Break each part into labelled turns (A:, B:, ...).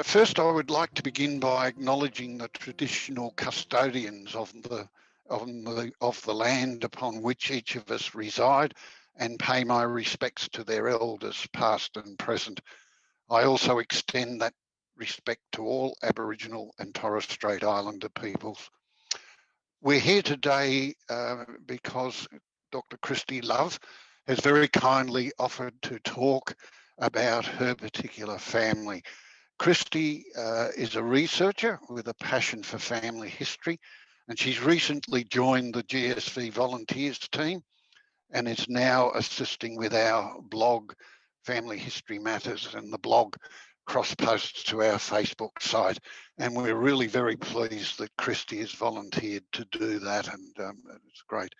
A: First, I would like to begin by acknowledging the traditional custodians of the land upon which each of us reside, and pay my respects to their elders, past and present. I also extend that respect to all Aboriginal and Torres Strait Islander peoples. We're here today because Dr. Kristy Love has very kindly offered to talk about her particular family. Kristy is a researcher with a passion for family history, and she's recently joined the GSV volunteers team and is now assisting with our blog, Family History Matters, and the blog cross-posts to our Facebook site. And we're really very pleased that Kristy has volunteered to do that, and it's great.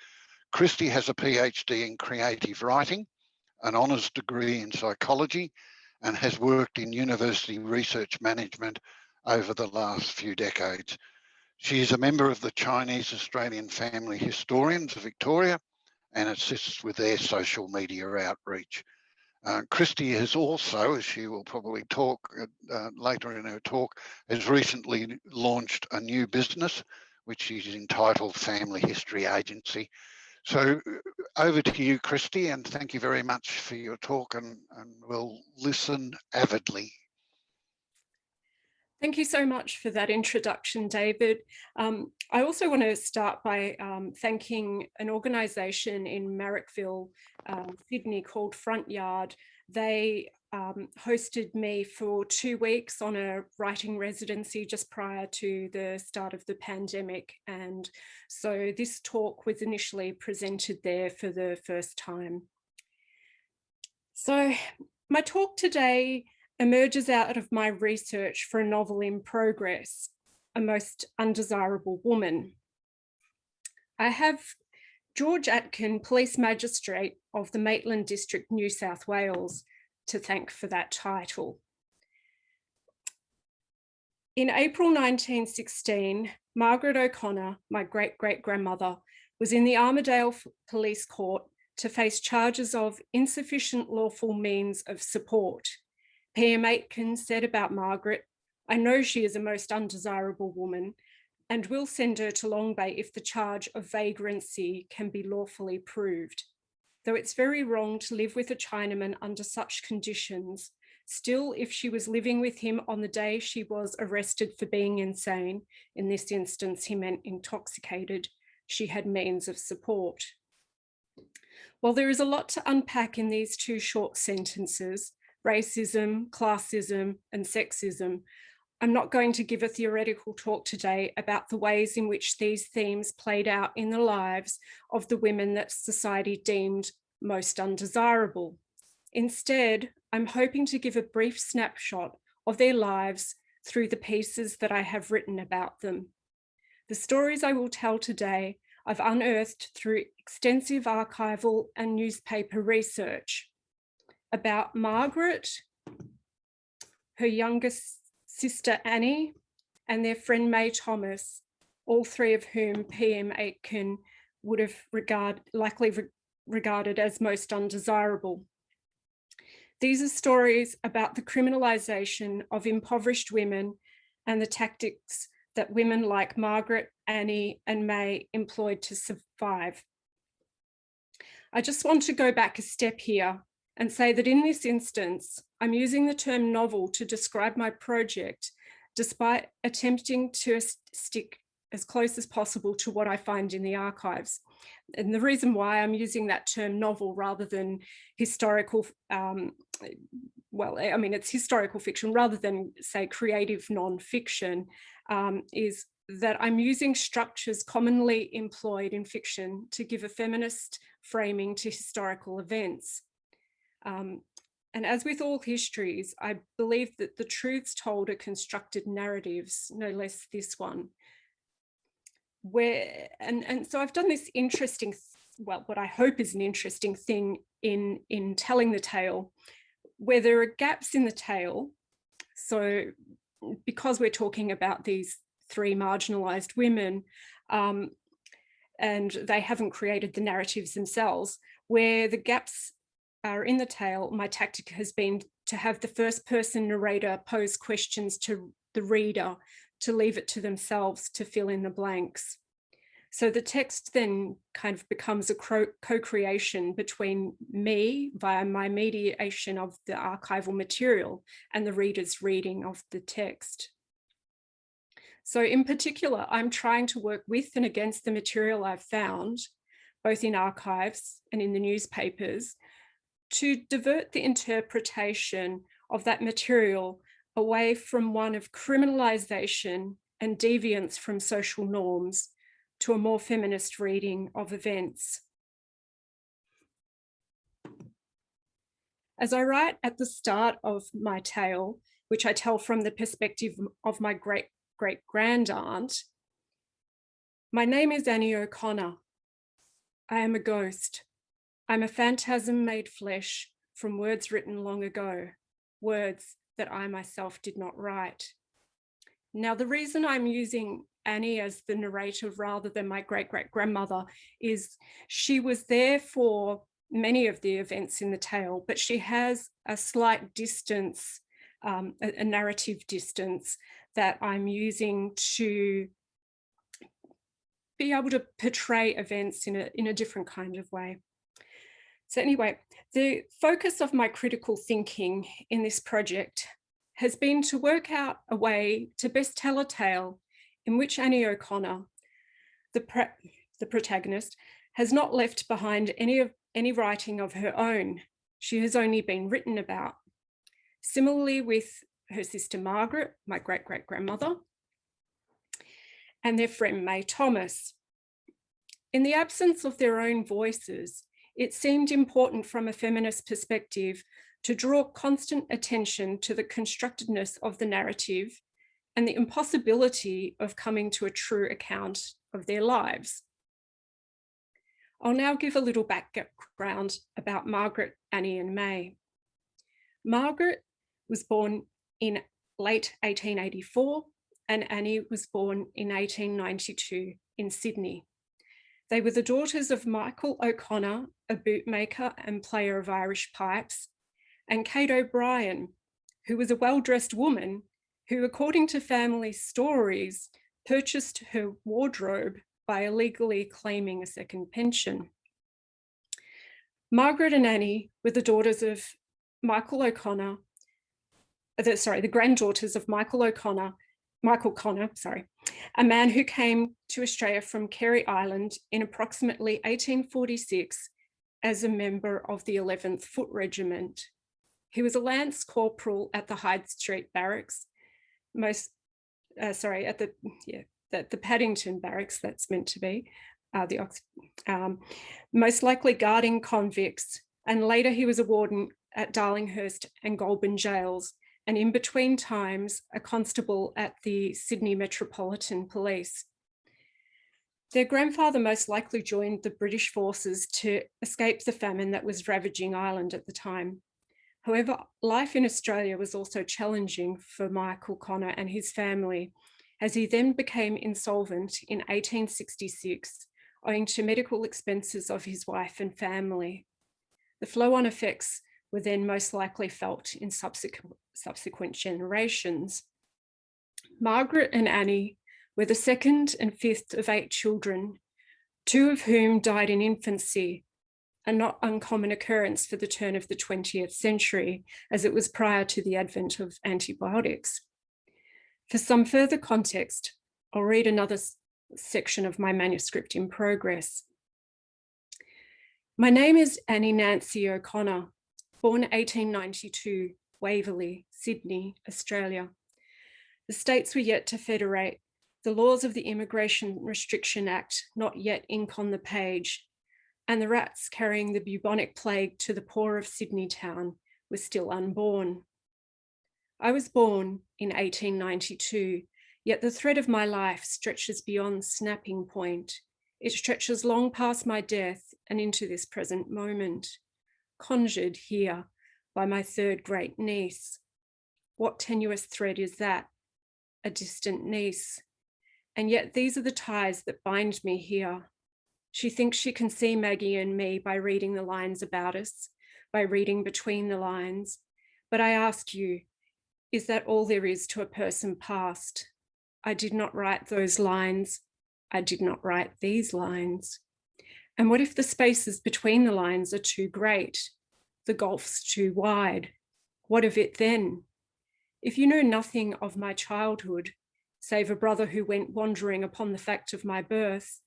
A: Kristy has a PhD in creative writing, an honours degree in psychology, and has worked in university research management over the last few decades. She is a member of the Chinese Australian Family Historians of Victoria and assists with their social media outreach. Kristy has also, as she will probably talk later in her talk, has recently launched a new business, which is entitled Family History Agency. So over to you, Kristy, and thank you very much for your talk, and we'll listen avidly.
B: Thank you so much for that introduction, David. I also want to start by thanking an organisation in Marrickville, Sydney, called Front Yard. They hosted me for 2 weeks on a writing residency just prior to the start of the pandemic. And so this talk was initially presented there for the first time. So my talk today emerges out of my research for a novel in progress, A Most Undesirable Woman. I have George Atkin, Police Magistrate of the Maitland District, New South Wales, to thank for that title. In April 1916, Margaret O'Connor, my great-great-grandmother, was in the Armidale Police Court to face charges of insufficient lawful means of support. PM Aitken said about Margaret, "I know she is a most undesirable woman and will send her to Long Bay if the charge of vagrancy can be lawfully proved. Though it's very wrong to live with a Chinaman under such conditions, still, if she was living with him on the day she was arrested for being insane, in this instance he meant intoxicated, she had means of support." While there is a lot to unpack in these two short sentences, racism, classism, and sexism, I'm not going to give a theoretical talk today about the ways in which these themes played out in the lives of the women that society deemed most undesirable. Instead, I'm hoping to give a brief snapshot of their lives through the pieces that I have written about them. The stories I will tell today, I've unearthed through extensive archival and newspaper research about Margaret, her youngest sister Annie, and their friend May Thomas, all three of whom PM Aitken would have likely regarded as most undesirable. These are stories about the criminalisation of impoverished women and the tactics that women like Margaret, Annie, and May employed to survive. I just want to go back a step here and say that in this instance, I'm using the term novel to describe my project, despite attempting to stick as close as possible to what I find in the archives. And the reason why I'm using that term novel rather than historical, it's historical fiction rather than, say, creative non-fiction, is that I'm using structures commonly employed in fiction to give a feminist framing to historical events. And as with all histories, I believe that the truths told are constructed narratives, no less this one. So I've done this interesting, what I hope is an interesting thing in telling the tale, where there are gaps in the tale. So because we're talking about these three marginalised women, and they haven't created the narratives themselves, where the gaps are in the tale, my tactic has been to have the first person narrator pose questions to the reader, to leave it to themselves to fill in the blanks. So the text then kind of becomes a co-creation between me via my mediation of the archival material and the reader's reading of the text. So in particular, I'm trying to work with and against the material I've found, both in archives and in the newspapers, to divert the interpretation of that material away from one of criminalisation and deviance from social norms to a more feminist reading of events. As I write at the start of my tale, which I tell from the perspective of my great-great-grandaunt, my name is Annie O'Connor. I am a ghost. I'm a phantasm made flesh from words written long ago, words that I myself did not write. Now, the reason I'm using Annie as the narrator rather than my great-great-grandmother is she was there for many of the events in the tale, but she has a slight distance, a narrative distance that I'm using to be able to portray events in a different kind of way. So anyway, the focus of my critical thinking in this project has been to work out a way to best tell a tale in which Annie O'Connor, the protagonist, has not left behind any writing of her own. She has only been written about. Similarly with her sister Margaret, my great-great-grandmother, and their friend May Thomas. In the absence of their own voices, it seemed important from a feminist perspective to draw constant attention to the constructedness of the narrative and the impossibility of coming to a true account of their lives. I'll now give a little background about Margaret, Annie and May. Margaret was born in late 1884 and Annie was born in 1892 in Sydney. They were the daughters of Michael O'Connor, a bootmaker and player of Irish pipes, and Kate O'Brien, who was a well-dressed woman who, according to family stories, purchased her wardrobe by illegally claiming a second pension. Margaret and Annie were the daughters of Michael O'Connor, the granddaughters of Michael Connor, a man who came to Australia from Carey Island in approximately 1846 as a member of the 11th Foot Regiment. He was a lance corporal at the Hyde Street Barracks, at the Paddington Barracks, that's meant to be, most likely guarding convicts, and later he was a warden at Darlinghurst and Goulburn jails, and in between times, a constable at the Sydney Metropolitan Police. Their grandfather most likely joined the British forces to escape the famine that was ravaging Ireland at the time. However, life in Australia was also challenging for Michael Connor and his family, as he then became insolvent in 1866, owing to medical expenses of his wife and family. The flow-on effects were then most likely felt in subsequent generations. Margaret and Annie were the second and fifth of 8 children, 2 of whom died in infancy, a not uncommon occurrence for the turn of the 20th century, as it was prior to the advent of antibiotics. For some further context, I'll read another section of my manuscript in progress. My name is Annie Nancy O'Connor, born 1892, Waverley, Sydney, Australia. The states were yet to federate, the laws of the Immigration Restriction Act not yet ink on the page, and the rats carrying the bubonic plague to the poor of Sydney town were still unborn. I was born in 1892, yet the thread of my life stretches beyond snapping point. It stretches long past my death and into this present moment, conjured here by my third great niece. What tenuous thread is that? A distant niece. And yet these are the ties that bind me here. She thinks she can see Maggie and me by reading the lines about us, by reading between the lines, But I ask you, is that all there is to a person past? I did not write those lines. I did not write these lines. And what if the spaces between the lines are too great, the gulfs too wide? What of it then? If you know nothing of my childhood, save a brother who went wandering upon the fact of my birth,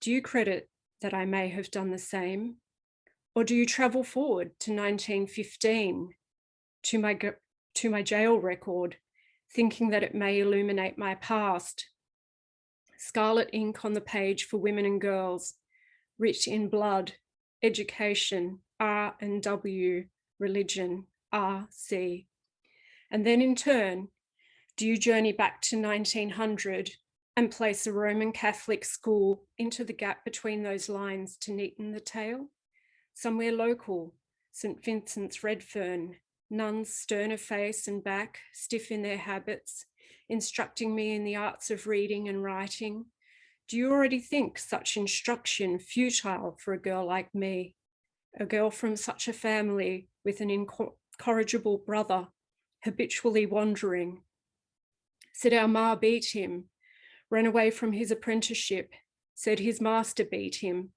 B: do you credit that I may have done the same? Or do you travel forward to 1915, to my jail record, thinking that it may illuminate my past? Scarlet ink on the page for women and girls, writ in blood, education, R and W, religion, RC. And then in turn, do you journey back to 1900 and place a Roman Catholic school into the gap between those lines to neaten the tale? Somewhere local, St. Vincent's Redfern, nuns stern of face and back, stiff in their habits, instructing me in the arts of reading and writing. Do you already think such instruction futile for a girl like me, a girl from such a family with an incorrigible brother, habitually wandering? Said our ma beat him, ran away from his apprenticeship, said his master beat him.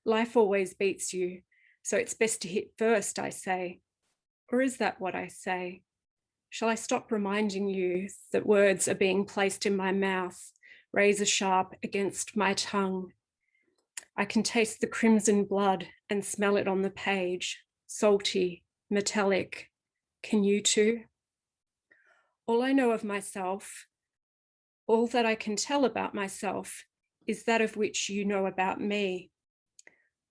B: Life always beats you, so it's best to hit first, I say. Or is that what I say? Shall I stop reminding you that words are being placed in my mouth, razor sharp against my tongue? I can taste the crimson blood and smell it on the page, salty, metallic. Can you too? All I know of myself, all that I can tell about myself, is that of which you know about me.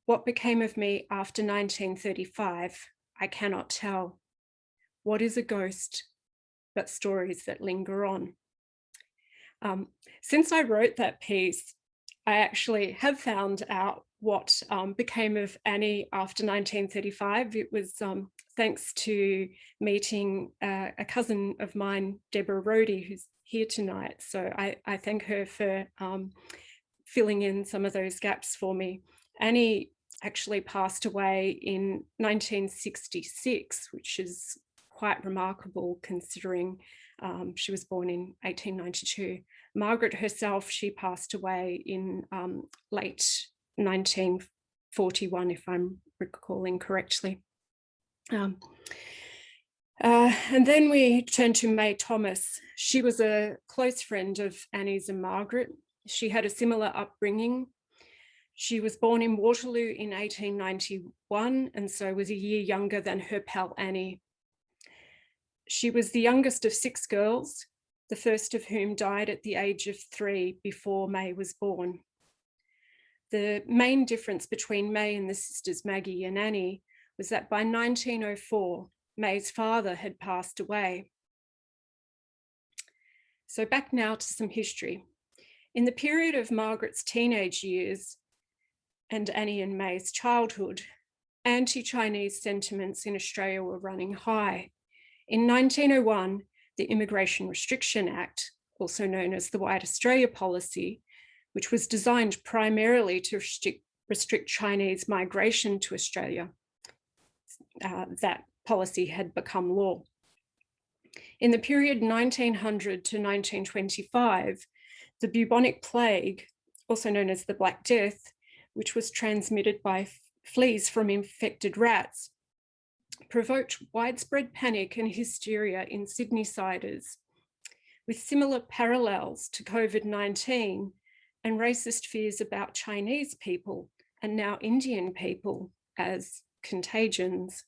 B: What became of me after 1935, I cannot tell. What is a ghost but stories that linger on? Since I wrote that piece, I actually have found out what became of Annie after 1935. It was thanks to meeting a cousin of mine, Deborah Rohde, who's here tonight. So I thank her for filling in some of those gaps for me. Annie actually passed away in 1966, which is quite remarkable considering she was born in 1892. Margaret herself, she passed away in late 1941, if I'm recalling correctly. And then we turn to May Thomas. She was a close friend of Annie's and Margaret. She had a similar upbringing. She was born in Waterloo in 1891, and so was a year younger than her pal Annie. She was the youngest of 6 girls, the first of whom died at the age of 3 before May was born. The main difference between May and the sisters Maggie and Annie was that by 1904, May's father had passed away. So back now to some history. In the period of Margaret's teenage years and Annie and May's childhood, anti-Chinese sentiments in Australia were running high. In 1901, the Immigration Restriction Act, also known as the White Australia Policy, which was designed primarily to restrict Chinese migration to Australia, that policy had become law. In the period 1900 to 1925, the bubonic plague, also known as the Black Death, which was transmitted by fleas from infected rats, provoked widespread panic and hysteria in Sydney-siders, with similar parallels to COVID-19 and racist fears about Chinese people and now Indian people as contagions.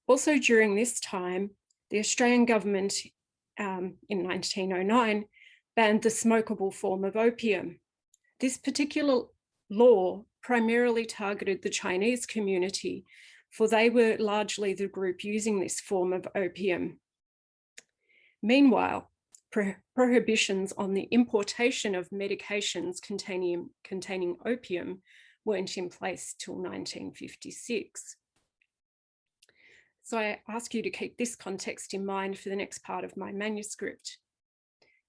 B: Also during this time, the Australian government in 1909 banned the smokable form of opium. This particular law primarily targeted the Chinese community, for they were largely the group using this form of opium. Meanwhile, prohibitions on the importation of medications containing opium weren't in place till 1956. So I ask you to keep this context in mind for the next part of my manuscript.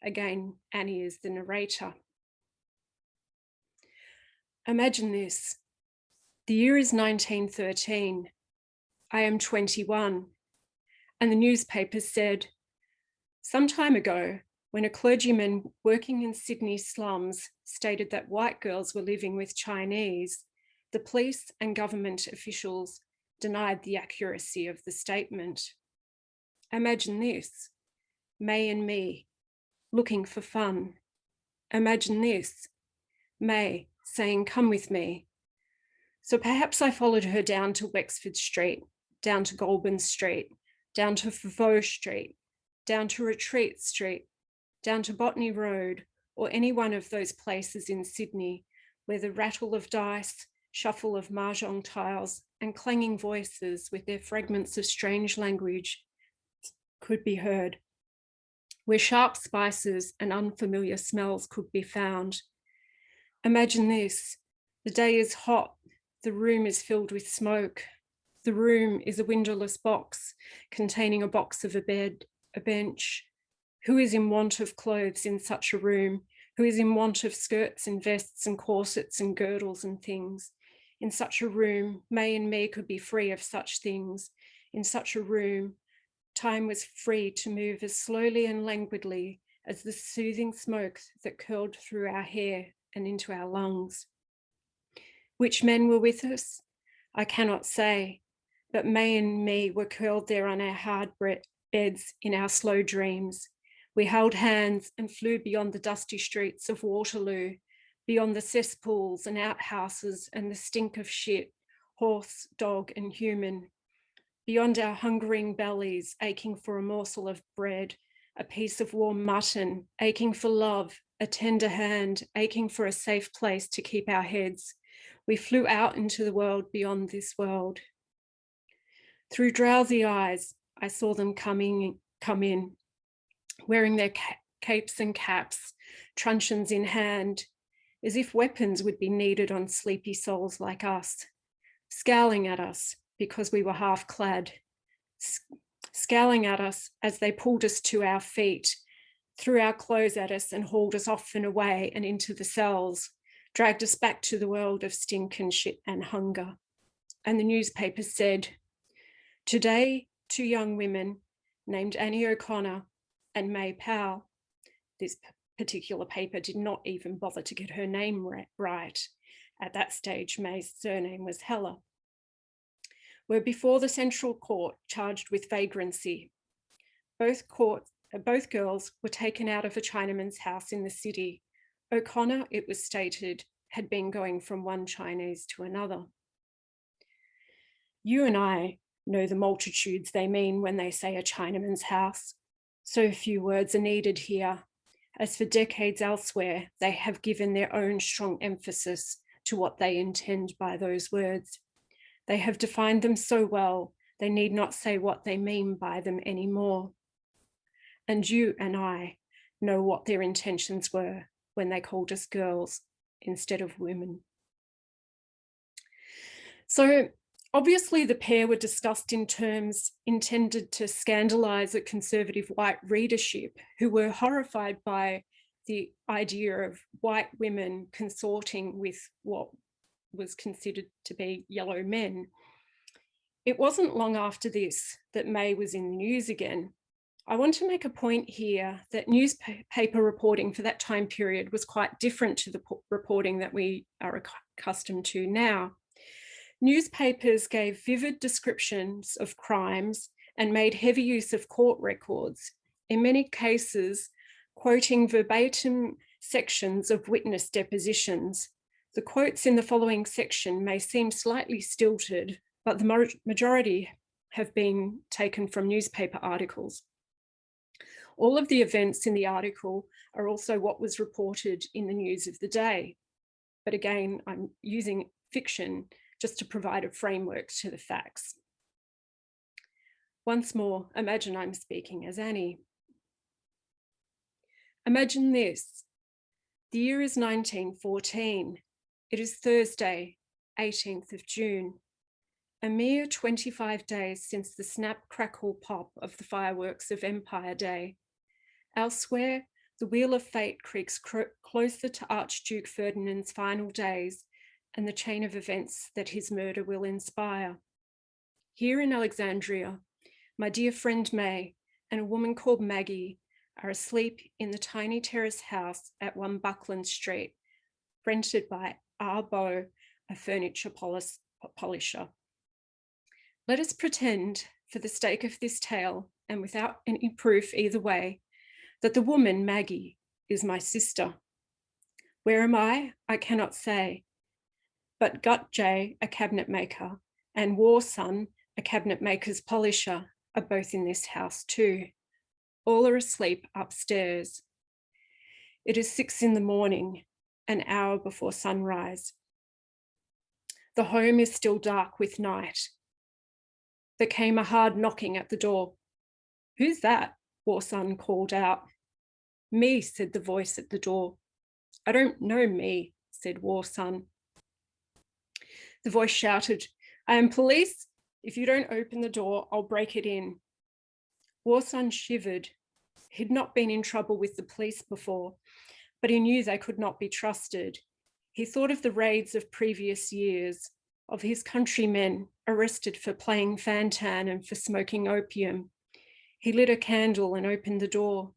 B: Again, Annie is the narrator. Imagine this. The year is 1913. I am 21, And the newspaper said, some time ago, when a clergyman working in Sydney slums stated that white girls were living with Chinese, the police and government officials denied the accuracy of the statement. Imagine this, May and me, looking for fun. Imagine this, May saying, come with me. So perhaps I followed her down to Wexford Street, down to Goulburn Street, down to Foveaux Street, down to Retreat Street, down to Botany Road, or any one of those places in Sydney where the rattle of dice, shuffle of mahjong tiles, and clanging voices with their fragments of strange language could be heard, where sharp spices and unfamiliar smells could be found. Imagine this, the day is hot, the room is filled with smoke. The room is a windowless box containing a box of a bed, a bench. Who is in want of clothes in such a room? Who is in want of skirts and vests and corsets and girdles and things? In such a room, May and me could be free of such things. In such a room, time was free to move as slowly and languidly as the soothing smoke that curled through our hair and into our lungs. Which men were with us? I cannot say, but May and me were curled there on our hard beds in our slow dreams. We held hands and flew beyond the dusty streets of Waterloo, beyond the cesspools and outhouses and the stink of shit, horse, dog, and human, beyond our hungering bellies, aching for a morsel of bread, a piece of warm mutton, aching for love, a tender hand, aching for a safe place to keep our heads. We flew out into the world beyond this world. Through drowsy eyes, I saw them come in, wearing their capes and caps, truncheons in hand, as if weapons would be needed on sleepy souls like us, scowling at us because we were half clad, scowling at us as they pulled us to our feet, threw our clothes at us and hauled us off and away and into the cells, dragged us back to the world of stink and shit and hunger. And the newspaper said, today, 2 young women named Annie O'Connor and May Powell, this particular paper did not even bother to get her name right. At that stage, May's surname was Heller, were before the Central Court charged with vagrancy. Both girls were taken out of a Chinaman's house in the city. O'Connor, it was stated, had been going from one Chinese to another. You and I know the multitudes they mean when they say a Chinaman's house. So few words are needed here. As for decades elsewhere, they have given their own strong emphasis to what they intend by those words. They have defined them so well, they need not say what they mean by them anymore. And you and I know what their intentions were when they called us girls instead of women. So obviously the pair were discussed in terms intended to scandalise a conservative white readership who were horrified by the idea of white women consorting with what was considered to be yellow men. It wasn't long after this that May was in the news again. I want to make a point here that newspaper reporting for that time period was quite different to the reporting that we are accustomed to now. Newspapers gave vivid descriptions of crimes and made heavy use of court records, in many cases quoting verbatim sections of witness depositions. The quotes in the following section may seem slightly stilted, but the majority have been taken from newspaper articles. All of the events in the article are also what was reported in the news of the day. But again, I'm using fiction just to provide a framework to the facts. Once more, imagine I'm speaking as Annie. Imagine this. The year is 1914. It is Thursday, 18th of June. A mere 25 days since the snap, crackle, pop of the fireworks of Empire Day. Elsewhere, the wheel of fate creaks closer to Archduke Ferdinand's final days and the chain of events that his murder will inspire. Here in Alexandria, my dear friend May, and a woman called Maggie are asleep in the tiny terrace house at 1 Buckland Street, rented by Arbo, a furniture polisher. Let us pretend, for the sake of this tale, and without any proof either way, that the woman, Maggie, is my sister. Where am I cannot say, but Gut J, a cabinet maker, and War Son, a cabinet maker's polisher, are both in this house too. All are asleep upstairs. It is 6 in the morning, an hour before sunrise. The home is still dark with night. There came a hard knocking at the door. Who's that? War Son called out. Me, said the voice at the door. I don't know me, said War Son. The voice shouted, I am police. If you don't open the door, I'll break it in. War Son shivered. He'd not been in trouble with the police before, but he knew they could not be trusted. He thought of the raids of previous years, of his countrymen arrested for playing fantan and for smoking opium. He lit a candle and opened the door.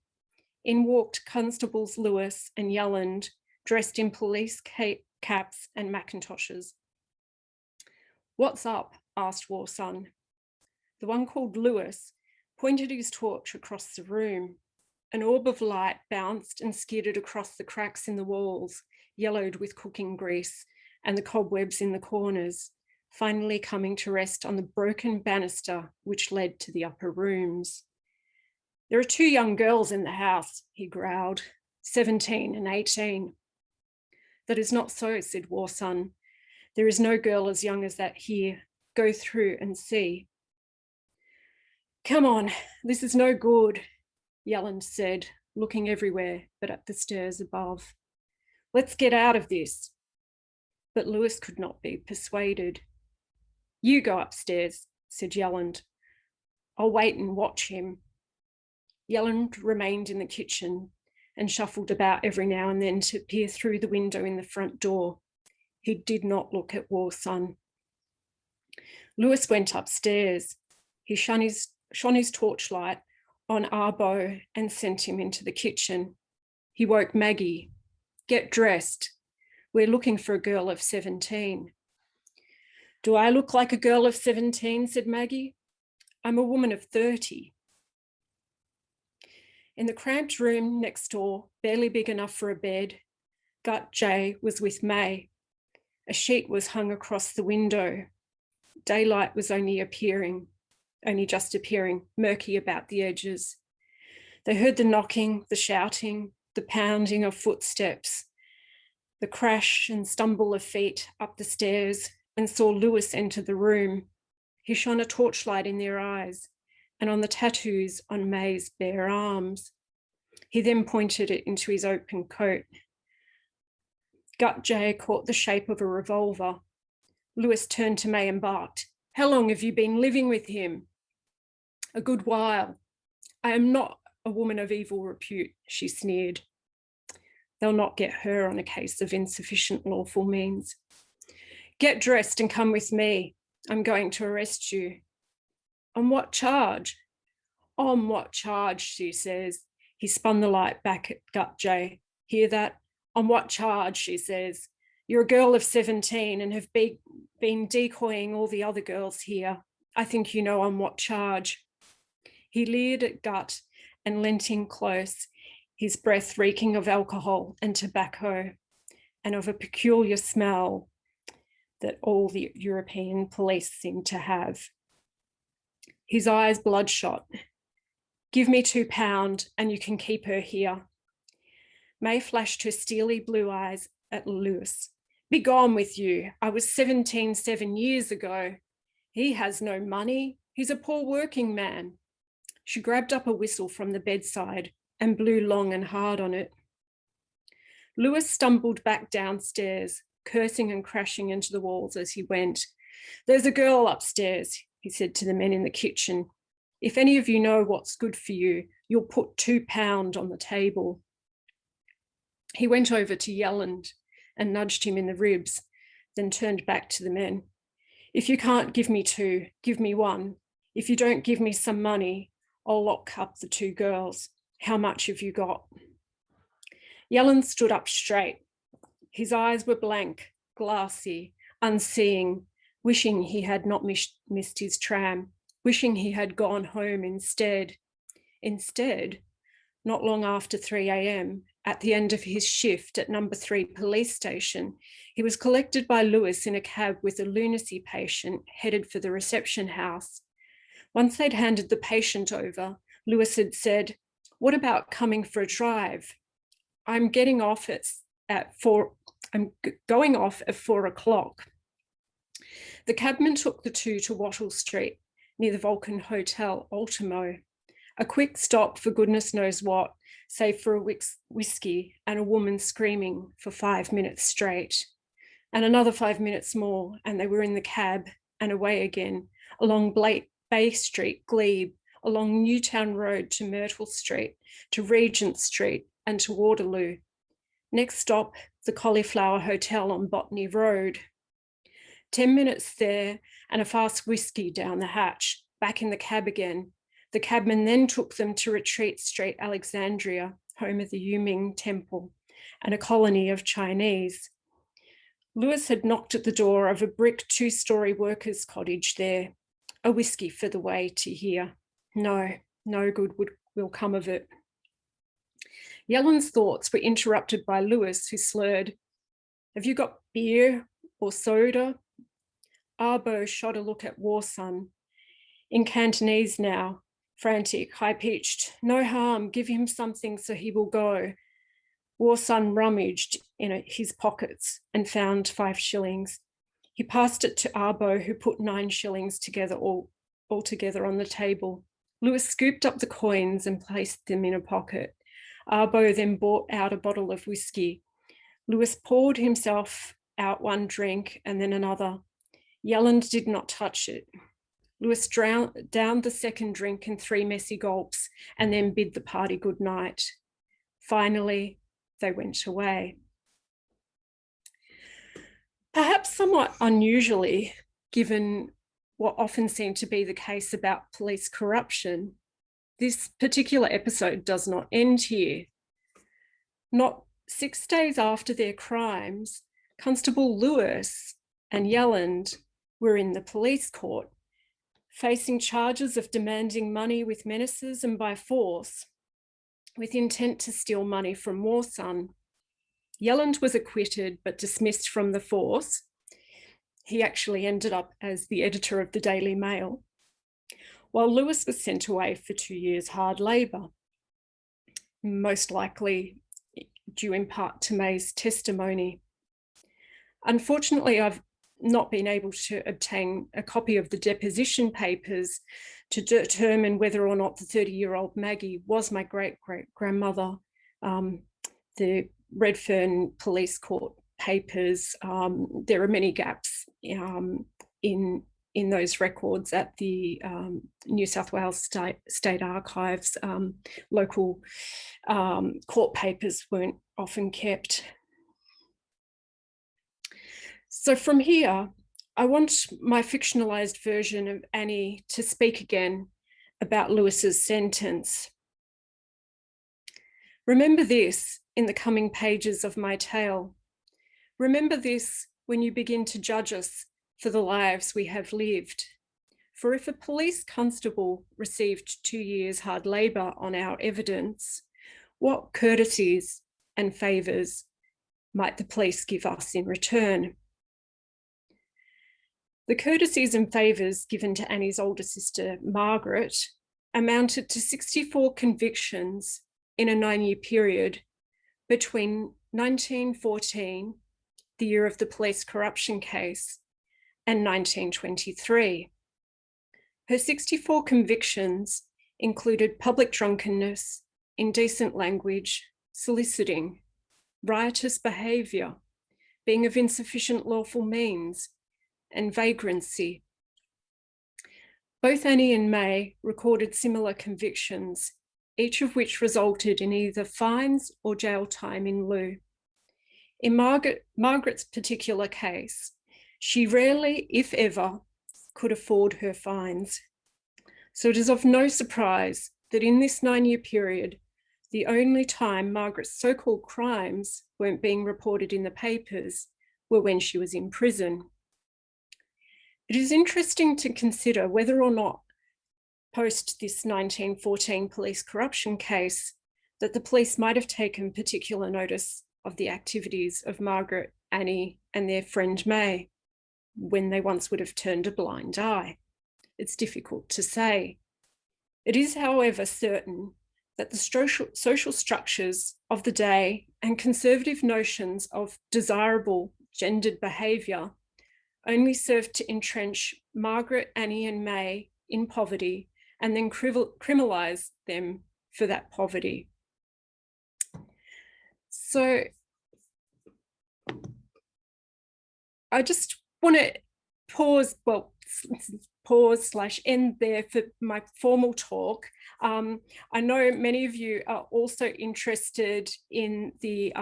B: In walked Constables Lewis and Yelland, dressed in police caps and Macintoshes. What's up? Asked War Son. The one called Lewis pointed his torch across the room. An orb of light bounced and skidded across the cracks in the walls, yellowed with cooking grease, and the cobwebs in the corners, finally coming to rest on the broken banister which led to the upper rooms. There are 2 young girls in the house, he growled, 17 and 18. That is not so, said War Son. There is no girl as young as that here. Go through and see. Come on, this is no good, Yelland said, looking everywhere but at the stairs above. Let's get out of this. But Lewis could not be persuaded. You go upstairs, said Yelland. I'll wait and watch him. Yelland remained in the kitchen and shuffled about every now and then to peer through the window in the front door. He did not look at War Son. Lewis went upstairs. He shone his torchlight on Arbo and sent him into the kitchen. He woke Maggie. Get dressed. We're looking for a girl of 17. Do I look like a girl of 17, said Maggie. I'm a woman of 30. In the cramped room next door, barely big enough for a bed, Gut J was with May. A sheet was hung across the window. Daylight was only just appearing, murky about the edges. They heard the knocking, the shouting, the pounding of footsteps, the crash and stumble of feet up the stairs, and saw Lewis enter the room. He shone a torchlight in their eyes and on the tattoos on May's bare arms. He then pointed it into his open coat. Gut J caught the shape of a revolver. Lewis turned to May and barked, How long have you been living with him? A good while. I am not a woman of evil repute, she sneered. They'll not get her on a case of insufficient lawful means. Get dressed and come with me. I'm going to arrest you. On what charge? On what charge, she says. He spun the light back at Gut J. Hear that? On what charge, she says. You're a girl of 17 and have been decoying all the other girls here. I think you know on what charge. He leered at Gut and leant in close, his breath reeking of alcohol and tobacco and of a peculiar smell that all the European police seem to have. His eyes bloodshot. Give me £2 and you can keep her here. May flashed her steely blue eyes at Lewis. Be gone with you. I was 17 7 years ago. He has no money. He's a poor working man. She grabbed up a whistle from the bedside and blew long and hard on it. Lewis stumbled back downstairs, cursing and crashing into the walls as he went. There's a girl upstairs, he said to the men in the kitchen. If any of you know what's good for you, you'll put £2 on the table. He went over to Yelland and nudged him in the ribs, then turned back to the men. If you can't give me 2, give me 1. If you don't give me some money, I'll lock up the two girls. How much have you got? Yellen stood up straight. His eyes were blank, glassy, unseeing, wishing he had not missed his tram, wishing he had gone home instead. Instead, not long after 3 a.m, at the end of his shift at number 3 police station, he was collected by Lewis in a cab with a lunacy patient headed for the reception house. Once they'd handed the patient over, Lewis had said, "What about coming for a drive? I'm going off at 4 o'clock. The cabman took the two to Waterloo Street, near the Vulcan Hotel, Ultimo. A quick stop for goodness knows what, save for a whiskey and a woman screaming for 5 minutes straight. And another 5 minutes more, and they were in the cab and away again, along Bay Street, Glebe, along Newtown Road to Myrtle Street, to Regent Street and to Waterloo. Next stop, the Cauliflower Hotel on Botany Road. 10 minutes there and a fast whiskey down the hatch, back in the cab again. The cabman then took them to Retreat Street, Alexandria, home of the Yuming Temple, and a colony of Chinese. Lewis had knocked at the door of a brick 2-story workers' cottage there. A whiskey for the way to hear. No good will come of it. Yellen's thoughts were interrupted by Lewis, who slurred, "Have you got beer or soda?" Arbo shot a look at Warson, in Cantonese now, frantic, high-pitched. "No harm, give him something so he will go." Warson rummaged in his pockets and found 5 shillings. He passed it to Arbo, who put 9 shillings together all together on the table. Lewis scooped up the coins and placed them in a pocket. Arbo then brought out a bottle of whiskey. Lewis poured himself out one drink and then another. Yellen did not touch it. Lewis downed the second drink in 3 messy gulps and then bid the party good night. Finally, they went away. Perhaps somewhat unusually, given what often seemed to be the case about police corruption, this particular episode does not end here. Not 6 days after their crimes, Constable Lewis and Yelland were in the police court, facing charges of demanding money with menaces and by force, with intent to steal money from Warson. Yelland was acquitted but dismissed from the force. He actually ended up as the editor of the Daily Mail, while Lewis was sent away for 2 years hard labour, most likely due in part to May's testimony. Unfortunately, I've not been able to obtain a copy of the deposition papers to determine whether or not the 30-year-old Maggie was my great-great-grandmother. The Redfern Police Court papers, there are many gaps in those records at the New South Wales State Archives. Local court papers weren't often kept. So from here, I want my fictionalised version of Annie to speak again about Lewis's sentence. Remember this in the coming pages of my tale. Remember this when you begin to judge us for the lives we have lived. For if a police constable received 2 years hard labour on our evidence, what courtesies and favours might the police give us in return? The courtesies and favours given to Annie's older sister, Margaret, amounted to 64 convictions in a 9-year period between 1914, the year of the police corruption case, and 1923. Her 64 convictions included public drunkenness, indecent language, soliciting, riotous behaviour, being of insufficient lawful means, and vagrancy. Both Annie and May recorded similar convictions, each of which resulted in either fines or jail time in lieu. In Margaret's particular case, she rarely, if ever, could afford her fines. So it is of no surprise that in this 9-year period, the only time Margaret's so-called crimes weren't being reported in the papers were when she was in prison. It is interesting to consider whether or not, post this 1914 police corruption case, that the police might have taken particular notice of the activities of Margaret, Annie, and their friend May, when they once would have turned a blind eye. It's difficult to say. It is, however, certain that the social structures of the day and conservative notions of desirable gendered behaviour only served to entrench Margaret, Annie, and May in poverty and then criminalise them for that poverty. So I just want to pause / end there for my formal talk. I know many of you are also interested in the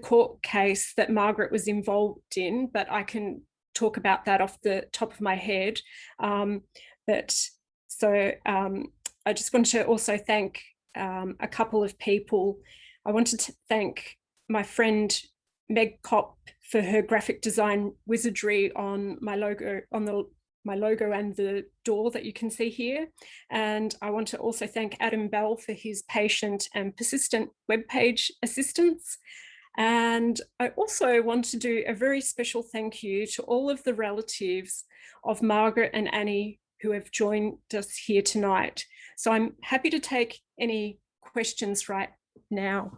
B: court case that Margaret was involved in, but I can talk about that off the top of my head. I just want to also thank a couple of people. I wanted to thank my friend Meg Kopp for her graphic design wizardry on my logo, my logo and the door that you can see here. And I want to also thank Adam Bell for his patient and persistent webpage assistance. And I also want to do a very special thank you to all of the relatives of Margaret and Annie who have joined us here tonight. So I'm happy to take any questions right now.